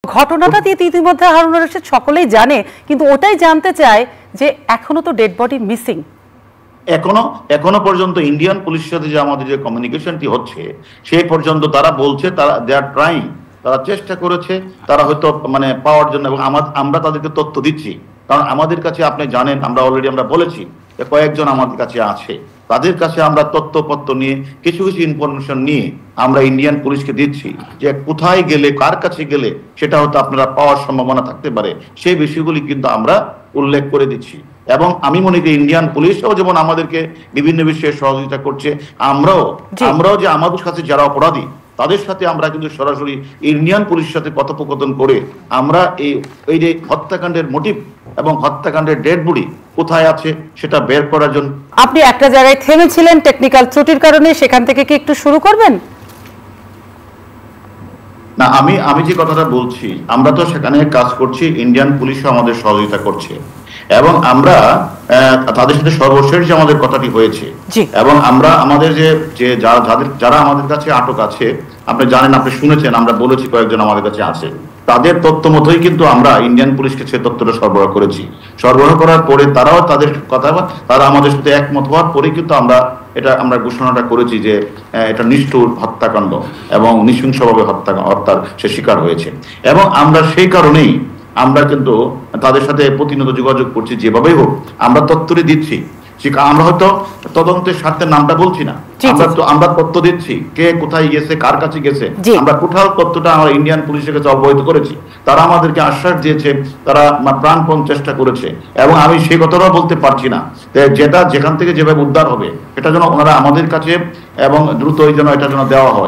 ঘটনাটা দিয়ে ইতিমধ্যে হারুনুর রশিদ সকলেই জানে, কিন্তু ওটাই জানতে চায় যে এখনো তো ডেড বডি মিসিং। এখনো পর্যন্ত ইন্ডিয়ান পুলিশের সাথে যে আমাদের যে কমিউনিকেশনটি হচ্ছে সেই পর্যন্ত তারা বলছে তারা দে আর ট্রাইং, তারা চেষ্টা করেছে, তারা হয়তো মানে পাওয়ার জন্য, এবং আমরা তাদেরকে তথ্য দিচ্ছি। কারণ আমাদের কাছে আপনি জানেন, আমরা অলরেডি আমরা বলেছি যে কয়েকজন আমাদের কাছে আছে, তাদের কাছে আমরা তথ্যপত্র নিয়ে কিছু ইনফরমেশন নিয়ে আমরা ইন্ডিয়ান পুলিশকে দিচ্ছি যে কোথায় গেলে কার কাছে গেলে সেটা হয়তো আপনারা পাওয়ার সম্ভাবনা থাকতে পারে, সেই বিষয়গুলি কিন্তু আমরা উল্লেখ করে দিচ্ছি। এবং আমি মনে করি ইন্ডিয়ান পুলিশও যেমন আমাদেরকে বিভিন্ন বিষয়ে সহযোগিতা করছে, আমরাও যে আমাদের কাছে যারা অপরাধী তাদের সাথে আমরা কিন্তু সরাসরি ইন্ডিয়ান পুলিশের সাথে কথোপকথন করে আমরা এই যে হত্যাকাণ্ডের মোটিভ এবং হত্যাকাণ্ডের ডেড বডি কোথায় আছে সেটা বের করার জন্য। আপনি একটা জায়গায় থেমেছিলেন টেকনিক্যাল ত্রুটির কারণে, সেখান থেকে কি একটু শুরু করবেন? না, আমি যে কথাটা বলছি, আমরা তো সেখানে কাজ করছি, ইন্ডিয়ান পুলিশও আমাদের সহযোগিতা করছে এবং আমরা তাদের সাথে সর্বশেষ যে আমাদের কথাটি হয়েছে এবং আমরা আমাদের যে যারা আমাদের কাছে আটক আছে, আপনি জানেন, আপনি শুনেছেন, আমরা বলেছি কয়েকজন আমাদের কাছে আছে, তাদের তথ্য মতোই কিন্তু আমরা ইন্ডিয়ান পুলিশকে সে তথ্যটা সরবরাহ করেছি। সরবরাহ করার পরে তারাও তাদের কথা, তারা আমাদের সাথে একমত হওয়ার পরে কিন্তু আমরা ঘোষণাটা করেছি যে এটা নিষ্ঠুর হত্যাকাণ্ড এবং নৃশংসভাবে হত্যার সে শিকার হয়েছে। এবং আমরা সেই কারণেই আমরা কিন্তু তাদের সাথে প্রতিনিয়ত যোগাযোগ করছি, যেভাবেই হোক আমরা তথ্যটি দিচ্ছি। আমরা হয়তো তদন্তের স্বার্থে নামটা বলছি না, আমরা তথ্য দিচ্ছি কে কোথায় গেছে, কার কাছে গেছে, আমরা টোটাল তথ্যটা আমরা ইন্ডিয়ান পুলিশের কাছে অবহিত করেছি। তারা আমাদেরকে আশ্বাস দিয়েছে, তারা প্রাণপণ চেষ্টা করেছে এবং আমি সেই কথাটাও বলতে পারছি না যেটা যেখান থেকে যেভাবে উদ্ধার হবে এটা যেন ওনারা আমাদের কাছে এবং দ্রুত এটা যেন দেওয়া হয়।